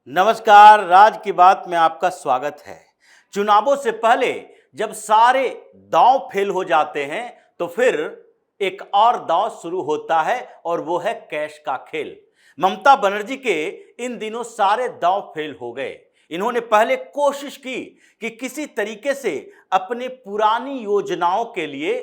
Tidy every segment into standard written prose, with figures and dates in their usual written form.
नमस्कार, राज की बात में आपका स्वागत है। चुनावों से पहले जब सारे दांव फेल हो जाते हैं तो फिर एक और दांव शुरू होता है और वो है कैश का खेल। ममता बनर्जी के इन दिनों सारे दांव फेल हो गए। इन्होंने पहले कोशिश की कि किसी तरीके से अपने पुरानी योजनाओं के लिए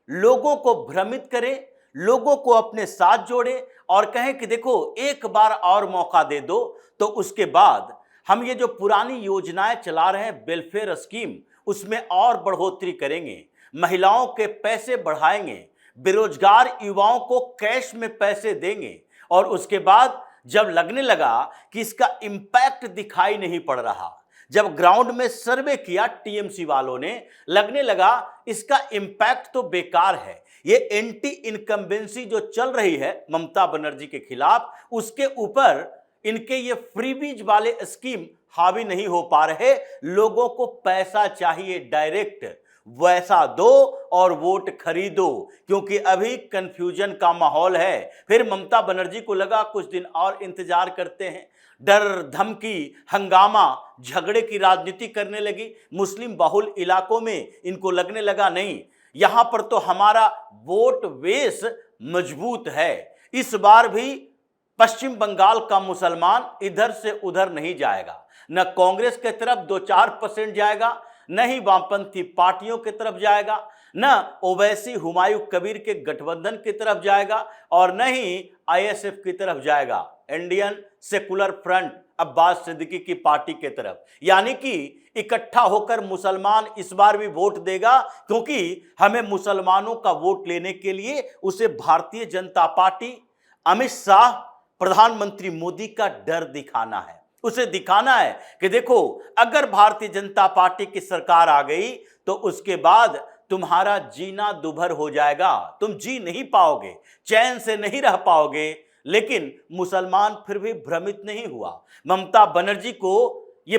लोगों को भ्रमित करें, लोगों को अपने साथ जोड़े और कहें कि देखो एक बार और मौका दे दो, तो उसके बाद हम ये जो पुरानी योजनाएं चला रहे हैं वेलफेयर स्कीम, उसमें और बढ़ोतरी करेंगे, महिलाओं के पैसे बढ़ाएंगे, बेरोजगार युवाओं को कैश में पैसे देंगे। और उसके बाद जब लगने लगा कि इसका इम्पैक्ट दिखाई नहीं पड़ रहा, जब ग्राउंड में सर्वे किया टीएमसी वालों ने, लगने लगा इसका इम्पैक्ट तो बेकार है, ये एंटी इनकम्बेंसी जो चल रही है ममता बनर्जी के खिलाफ, उसके ऊपर इनके ये फ्रीबीज वाले स्कीम हावी नहीं हो पा रहे। लोगों को पैसा चाहिए डायरेक्ट, वैसा दो और वोट खरीदो, क्योंकि अभी कंफ्यूजन का माहौल है। फिर ममता बनर्जी को लगा कुछ दिन और इंतजार करते हैं, डर धमकी हंगामा झगड़े की राजनीति करने लगी। मुस्लिम बहुल इलाकों में इनको लगने लगा नहीं, यहां पर तो हमारा वोट बेस मजबूत है, इस बार भी पश्चिम बंगाल का मुसलमान इधर से उधर नहीं जाएगा, न कांग्रेस की तरफ 2-4% जाएगा, न ही वामपंथी पार्टियों की तरफ जाएगा, न ओवैसी हुमायूं कबीर के गठबंधन की तरफ जाएगा और न ही आईएसएफ की तरफ जाएगा, Indian secular front Abbas Siddiqui की पार्टी की तरफ। यानी कि इकट्ठा होकर मुसलमान इस बार भी वोट देगा, क्योंकि हमें मुसलमानों का वोट लेने के लिए उसे भारतीय जनता पार्टी, अमित शाह, प्रधानमंत्री मोदी का डर दिखाना है। उसे दिखाना है कि देखो अगर भारतीय जनता पार्टी की सरकार आ गई तो उसके बाद तुम्हारा जीना दुभर हो जाएगा, तुम जी नहीं पाओगे, चैन से नहीं रह पाओगे। लेकिन मुसलमान फिर भी भ्रमित नहीं हुआ। ममता बनर्जी को ये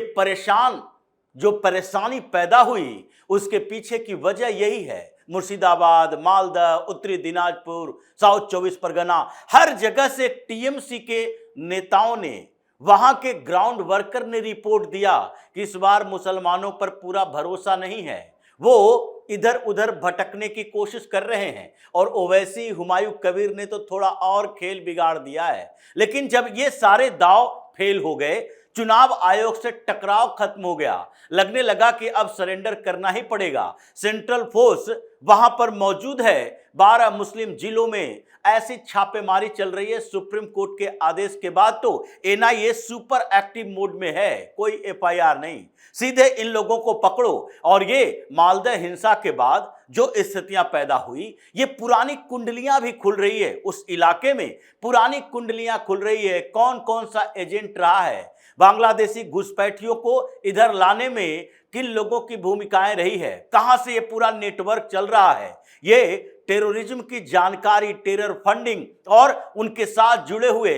जो परेशानी पैदा हुई, उसके पीछे की वजह यही है। मुर्शिदाबाद, मालदा, उत्तरी दिनाजपुर, साउथ 24 परगना, हर जगह से टीएमसी के नेताओं ने, वहां के ग्राउंड वर्कर ने रिपोर्ट दिया कि इस बार मुसलमानों पर पूरा भरोसा नहीं है, वो इधर उधर भटकने की कोशिश कर रहे हैं। और ओवैसी हुमायूं कबीर ने तो थोड़ा और खेल बिगाड़ दिया है। लेकिन जब ये सारे दांव फेल हो गए, चुनाव आयोग से टकराव खत्म हो गया, लगने लगा कि अब सरेंडर करना ही पड़ेगा। सेंट्रल फोर्स वहां पर मौजूद है। 12 मुस्लिम जिलों में ऐसी छापेमारी चल रही है। सुप्रीम कोर्ट के आदेश के बाद तो एनआईए सुपर एक्टिव मोड में है, कोई एफआईआर नहीं, सीधे इन लोगों को पकड़ो। और ये मालदा हिंसा के बाद जो स्थितियां पैदा हुई, ये पुरानी कुंडलियां भी खुल रही है, उस इलाके में पुरानी कुंडलियां खुल रही है। कौन कौन सा एजेंट रहा है, बांग्लादेशी घुसपैठियों को इधर लाने में किन लोगों की भूमिकाएं रही है, कहां से ये पूरा नेटवर्क चल रहा है, ये टेररिज्म की जानकारी, टेरर फंडिंग और उनके साथ जुड़े हुए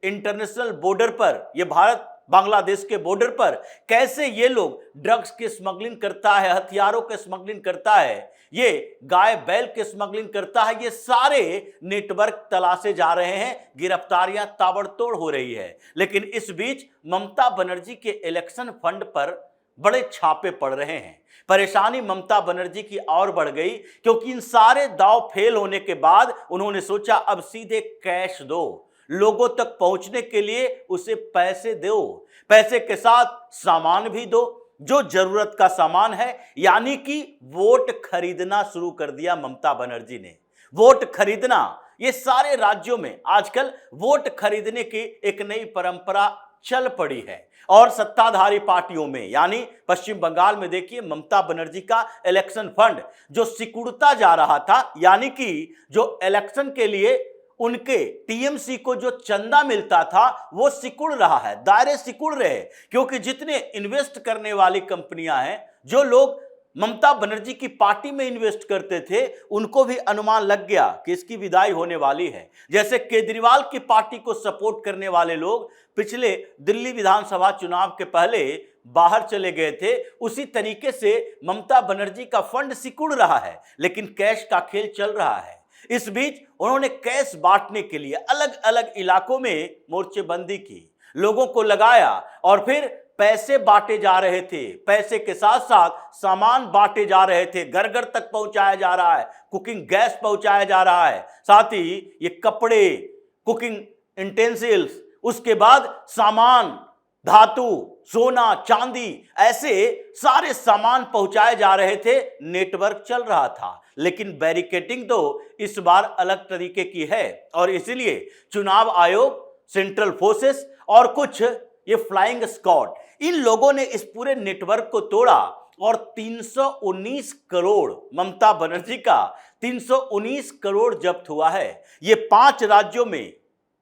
इंटरनेशनल बॉर्डर पर, ये भारत बांग्लादेश के बॉर्डर पर कैसे ये लोग ड्रग्स की स्मगलिंग करता है, हथियारों के स्मगलिंग करता है, ये गाय बैल के स्मगलिंग करता है, ये सारे नेटवर्क तलाशे जा रहे हैं, गिरफ्तारियां ताबड़तोड़ हो रही है। लेकिन इस बीच ममता बनर्जी के इलेक्शन फंड पर बड़े छापे पड़ रहे हैं। परेशानी ममता बनर्जी की और बढ़ गई, क्योंकि इन सारे दांव फेल होने के बाद उन्होंने सोचा अब सीधे कैश दो, लोगों तक पहुंचने के लिए उसे पैसे दो, पैसे के साथ सामान भी दो, जो जरूरत का सामान है। यानी कि वोट खरीदना शुरू कर दिया ममता बनर्जी ने। वोट खरीदना, ये सारे राज्यों में आजकल वोट खरीदने की एक नई परंपरा चल पड़ी है। और सत्ताधारी पार्टियों में, यानी पश्चिम बंगाल में देखिए ममता बनर्जी का इलेक्शन फंड जो सिकुड़ता जा रहा था, यानी कि जो इलेक्शन के लिए उनके टीएमसी को जो चंदा मिलता था वो सिकुड़ रहा है, दायरे सिकुड़ रहे, क्योंकि जितने इन्वेस्ट करने वाली कंपनियां हैं, जो लोग ममता बनर्जी की पार्टी में इन्वेस्ट करते थे, उनको भी अनुमान लग गया कि इसकी विदाई होने वाली है। जैसे केजरीवाल की पार्टी को सपोर्ट करने वाले लोग पिछले दिल्ली विधानसभा चुनाव के पहले बाहर चले गए थे, उसी तरीके से ममता बनर्जी का फंड सिकुड़ रहा है, लेकिन कैश का खेल चल रहा है। इस बीच उन्होंने कैश बांटने के लिए अलग अलग इलाकों में मोर्चेबंदी की। लोगों को लगाया और फिर पैसे बांटे जा रहे थे, पैसे के साथ साथ सामान बांटे जा रहे थे, घर घर तक पहुंचाया जा रहा है, कुकिंग गैस पहुंचाया जा रहा है, साथ ही ये कपड़े, कुकिंग इंटेंसिल्स, उसके बाद सामान, धातु, सोना, चांदी, ऐसे सारे सामान पहुंचाए जा रहे थे। नेटवर्क चल रहा था, लेकिन बैरिकेडिंग तो इस बार अलग तरीके की है और इसलिए चुनाव आयोग, सेंट्रल फोर्सेस और कुछ ये फ्लाइंग स्क्वाड, इन लोगों ने इस पूरे नेटवर्क को तोड़ा और 319 करोड़, ममता बनर्जी का 319 करोड़ जब्त हुआ है। ये 5 राज्यों में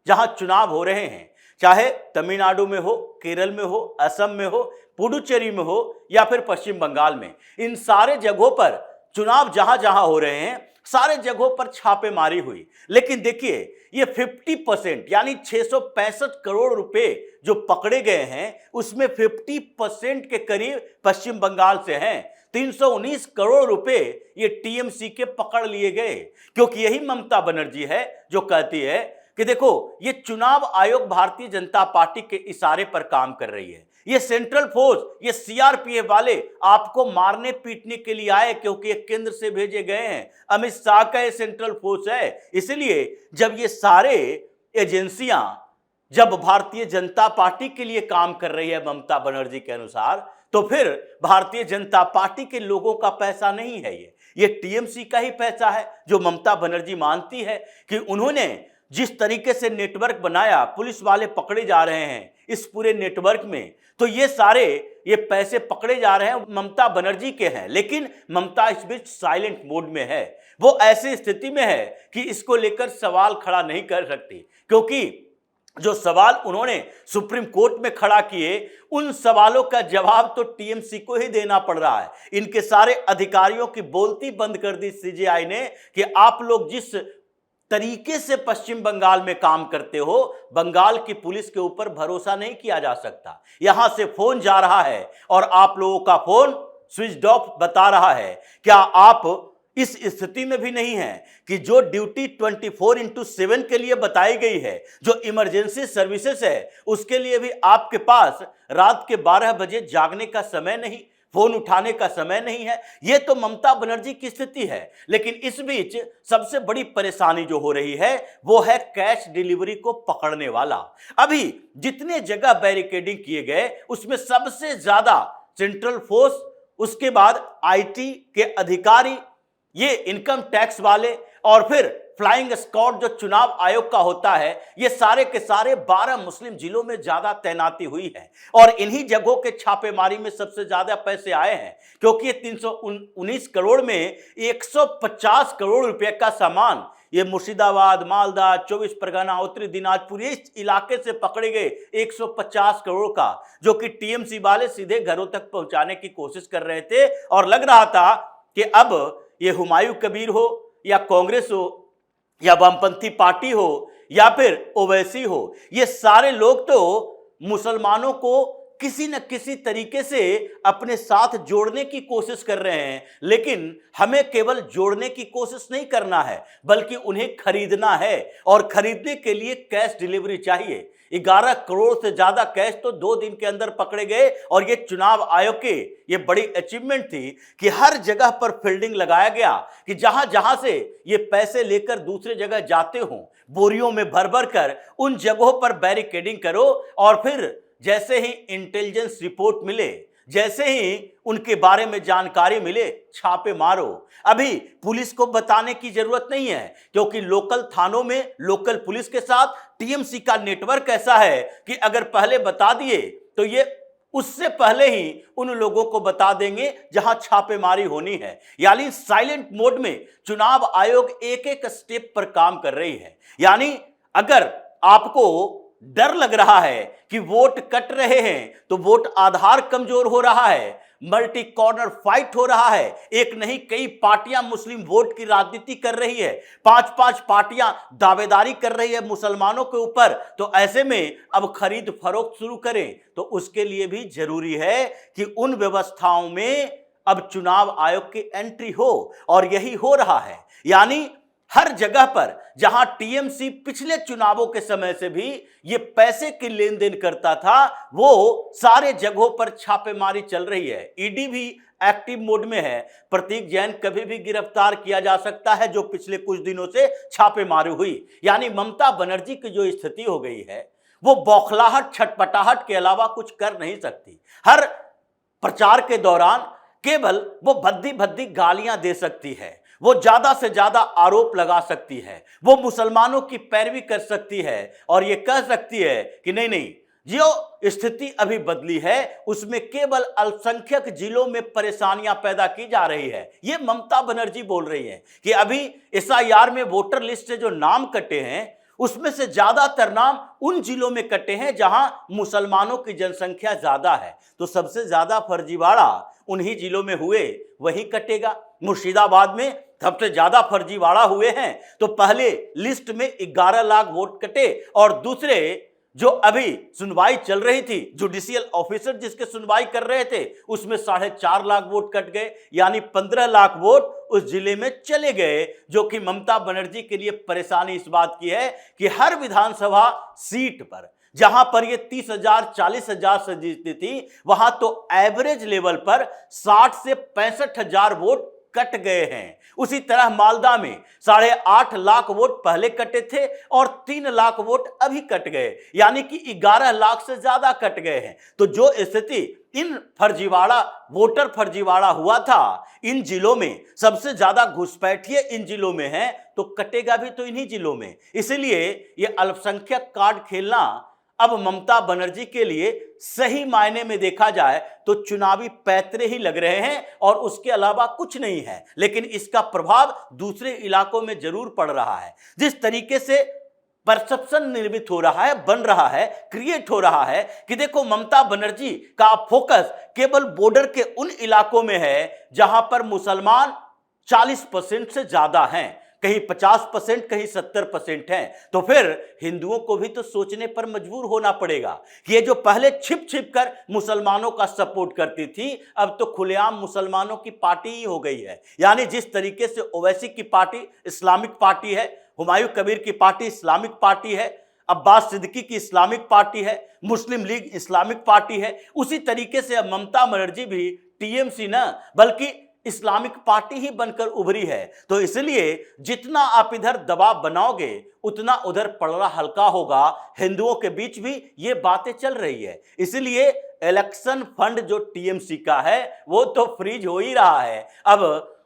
जहां चुनाव हो रहे हैं, चाहे तमिलनाडु में हो, केरल में हो, असम में हो, पुडुचेरी में हो या फिर पश्चिम बंगाल में, इन सारे जगहों पर चुनाव जहां जहां हो रहे हैं, सारे जगहों पर छापेमारी हुई। लेकिन देखिए, ये 50% यानी 665 करोड़ रुपए जो पकड़े गए हैं, उसमें 50% के करीब पश्चिम बंगाल से हैं। 319 करोड़ रुपए ये टीएमसी के पकड़ लिए गए, क्योंकि यही ममता बनर्जी है जो कहती है कि देखो, ये चुनाव आयोग भारतीय जनता पार्टी के इशारे पर काम कर रही है, ये सेंट्रल फोर्स, ये सीआरपीएफ वाले आपको मारने पीटने के लिए आए, क्योंकि ये केंद्र से भेजे गए हैं, अमित शाह का ये सेंट्रल फोर्स है। इसलिए जब ये सारे एजेंसियां जब भारतीय जनता पार्टी के लिए काम कर रही है ममता बनर्जी के अनुसार, तो फिर भारतीय जनता पार्टी के लोगों का पैसा नहीं है, ये टीएमसी का ही पैसा है, जो ममता बनर्जी मानती है कि उन्होंने जिस तरीके से नेटवर्क बनाया, पुलिस वाले पकड़े जा रहे हैं इस पूरे नेटवर्क में, तो ये सारे ये पैसे पकड़े जा रहे हैं ममता बनर्जी के हैं। लेकिन ममता इस बीच साइलेंट मोड में है, वो ऐसी स्थिति में है कि इसको लेकर सवाल खड़ा नहीं कर सकती, क्योंकि जो सवाल उन्होंने सुप्रीम कोर्ट में खड़ा किए, उन सवालों का जवाब तो टीएमसी को ही देना पड़ रहा है। इनके सारे अधिकारियों की बोलती बंद कर दी सीजेआई ने कि आप लोग जिस तरीके से पश्चिम बंगाल में काम करते हो, बंगाल की पुलिस के ऊपर भरोसा नहीं किया जा सकता। यहां से फोन जा रहा है और आप लोगों का फोन स्विच ऑफ बता रहा है। क्या आप इस स्थिति में भी नहीं है कि जो ड्यूटी 24/7 के लिए बताई गई है, जो इमरजेंसी सर्विसेज है, उसके लिए भी आपके पास रात के 12 बजे जागने का समय नहीं, फोन उठाने का समय नहीं है। यह तो ममता बनर्जी की स्थिति है। लेकिन इस बीच सबसे बड़ी परेशानी जो हो रही है वो है कैश डिलीवरी को पकड़ने वाला। अभी जितने जगह बैरिकेडिंग किए गए, उसमें सबसे ज्यादा सेंट्रल फोर्स, उसके बाद आईटी के अधिकारी, ये इनकम टैक्स वाले और फिर फ्लाइंग स्क्वाड जो चुनाव आयोग का होता है, ये सारे के सारे 12 मुस्लिम जिलों में ज्यादा तैनाती हुई है। और इन्हीं जगहों के छापेमारी में सबसे ज्यादा पैसे आए हैं, क्योंकि ये 319 करोड़ में 150 करोड़ रुपए का सामान ये मुर्शिदाबाद, मालदा, 24 परगना, उत्तरी दिनाजपुर, इस इलाके से पकड़े गए 150 करोड़ का, जो कि टीएमसी वाले सीधे घरों तक पहुंचाने की कोशिश कर रहे थे। और लग रहा था कि अब ये हुमायूं कबीर हो या कांग्रेस हो या वामपंथी पार्टी हो या फिर ओवैसी हो, ये सारे लोग तो मुसलमानों को किसी न किसी तरीके से अपने साथ जोड़ने की कोशिश कर रहे हैं। लेकिन हमें केवल जोड़ने की कोशिश नहीं करना है, बल्कि उन्हें खरीदना है, और खरीदने के लिए कैश डिलीवरी चाहिए। 11 करोड़ से ज्यादा कैश तो 2 दिन के अंदर पकड़े गए। और ये चुनाव आयोग के ये बड़ी अचीवमेंट थी कि हर जगह पर फील्डिंग लगाया गया कि जहां जहां से ये पैसे लेकर दूसरे जगह जाते हों, बोरियों में भर भर कर उन जगहों पर बैरिकेडिंग करो, और फिर जैसे ही इंटेलिजेंस रिपोर्ट मिले, जैसे ही उनके बारे में जानकारी मिले, छापे मारो। अभी पुलिस को बताने की जरूरत नहीं है, क्योंकि लोकल थानों में लोकल पुलिस के साथ टीएमसी का नेटवर्क ऐसा है कि अगर पहले बता दिए तो ये उससे पहले ही उन लोगों को बता देंगे जहां छापेमारी होनी है। यानी साइलेंट मोड में चुनाव आयोग एक एक स्टेप पर काम कर रही है। यानी अगर आपको डर लग रहा है कि वोट कट रहे हैं, तो वोट आधार कमजोर हो रहा है, मल्टी कॉर्नर फाइट हो रहा है, एक नहीं कई पार्टियां मुस्लिम वोट की राजनीति कर रही है, 5-5 पार्टियां दावेदारी कर रही है मुसलमानों के ऊपर, तो ऐसे में अब खरीद फरोख्त शुरू करें, तो उसके लिए भी जरूरी है कि उन व्यवस्थाओं में अब चुनाव आयोग की एंट्री हो, और यही हो रहा है। यानी हर जगह पर जहां टीएमसी पिछले चुनावों के समय से भी ये पैसे की लेन देन करता था, वो सारे जगहों पर छापेमारी चल रही है। ईडी भी एक्टिव मोड में है। प्रतीक जैन कभी भी गिरफ्तार किया जा सकता है, जो पिछले कुछ दिनों से छापेमारी हुई। यानी ममता बनर्जी की जो स्थिति हो गई है, वो बौखलाहट, छटपटाहट के अलावा कुछ कर नहीं सकती। हर प्रचार के दौरान केवल वो भद्दी भद्दी गालियां दे सकती है, वो ज्यादा से ज्यादा आरोप लगा सकती है, वो मुसलमानों की पैरवी कर सकती है और ये कह सकती है कि नहीं नहीं, जो स्थिति अभी बदली है उसमें केवल अल्पसंख्यक जिलों में परेशानियां पैदा की जा रही है। ये ममता बनर्जी बोल रही है कि अभी एसआईआर में वोटर लिस्ट से जो नाम कटे हैं उसमें से ज्यादातर नाम उन जिलों में कटे हैं जहां मुसलमानों की जनसंख्या ज्यादा है। तो सबसे ज्यादा फर्जीवाड़ा उन्हीं जिलों में हुए, वही कटेगा। मुर्शिदाबाद में सबसे ज्यादा फर्जीवाड़ा हुए हैं, तो पहले लिस्ट में 11 लाख वोट कटे और दूसरे जो अभी सुनवाई चल रही थी, जुडिशियल ऑफिसर जिसके सुनवाई कर रहे थे, उसमें 4.5 लाख वोट कट गए। यानी 15 लाख वोट उस जिले में चले गए, जो कि ममता बनर्जी के लिए परेशानी इस बात की है कि हर विधानसभा सीट पर जहां पर ये 30,000 40,000 से जीतती थी, वहां तो एवरेज लेवल पर 60 से 65,000 वोट कट गए हैं। उसी तरह मालदा में 8.5 लाख वोट पहले कटे थे और 3 लाख वोट अभी कट गए, यानी कि 11 लाख से ज्यादा कट गए हैं। तो जो स्थिति इन फर्जीवाड़ा, वोटर फर्जीवाड़ा हुआ था इन जिलों में, सबसे ज्यादा घुसपैठिए इन जिलों में है, तो कटेगा भी तो इन्हीं जिलों में। इसलिए ये अल्पसंख्यक कार्ड खेलना अब ममता बनर्जी के लिए सही मायने में देखा जाए तो चुनावी पैतरे ही लग रहे हैं और उसके अलावा कुछ नहीं है। लेकिन इसका प्रभाव दूसरे इलाकों में जरूर पड़ रहा है। जिस तरीके से परसेप्शन निर्मित हो रहा है, बन रहा है, क्रिएट हो रहा है कि देखो ममता बनर्जी का फोकस केवल बॉर्डर के उन इलाकों में है जहां पर मुसलमान 40% से ज्यादा हैं, कहीं 50%, कहीं 70% हैं। तो फिर हिंदुओं को भी तो सोचने पर मजबूर होना पड़ेगा कि ये जो पहले छिप छिप कर मुसलमानों का सपोर्ट करती थी, अब तो खुलेआम मुसलमानों की पार्टी ही हो गई है। यानी जिस तरीके से ओवैसी की पार्टी इस्लामिक पार्टी है, हुमायूं कबीर की पार्टी इस्लामिक पार्टी है, अब्बास सिद्दीकी की इस्लामिक पार्टी है, मुस्लिम लीग इस्लामिक पार्टी है, उसी तरीके से अब ममता बनर्जी भी टीएमसी न बल्कि इस्लामिक पार्टी ही बनकर उभरी है। तो इसलिए जितना आप इधर दबाव बनाओगे उतना उधर पलड़ा हल्का होगा। हिंदुओं के बीच भी ये बातें चल रही है। इसलिए इलेक्शन फंड जो टीएमसी का है वो तो फ्रीज हो ही रहा है। अब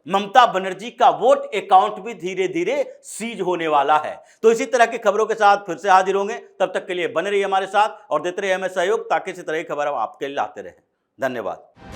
ममता बनर्जी का वोट अकाउंट भी धीरे धीरे सीज होने वाला है। तो इसी तरह की खबरों के साथ फिर से हाजिर होंगे। तब तक के लिए बने रहिए हमारे साथ और देते रहिए हमें सहयोग, ताकि इसी तरह की खबर हम आपके लिए लाते रहें। धन्यवाद।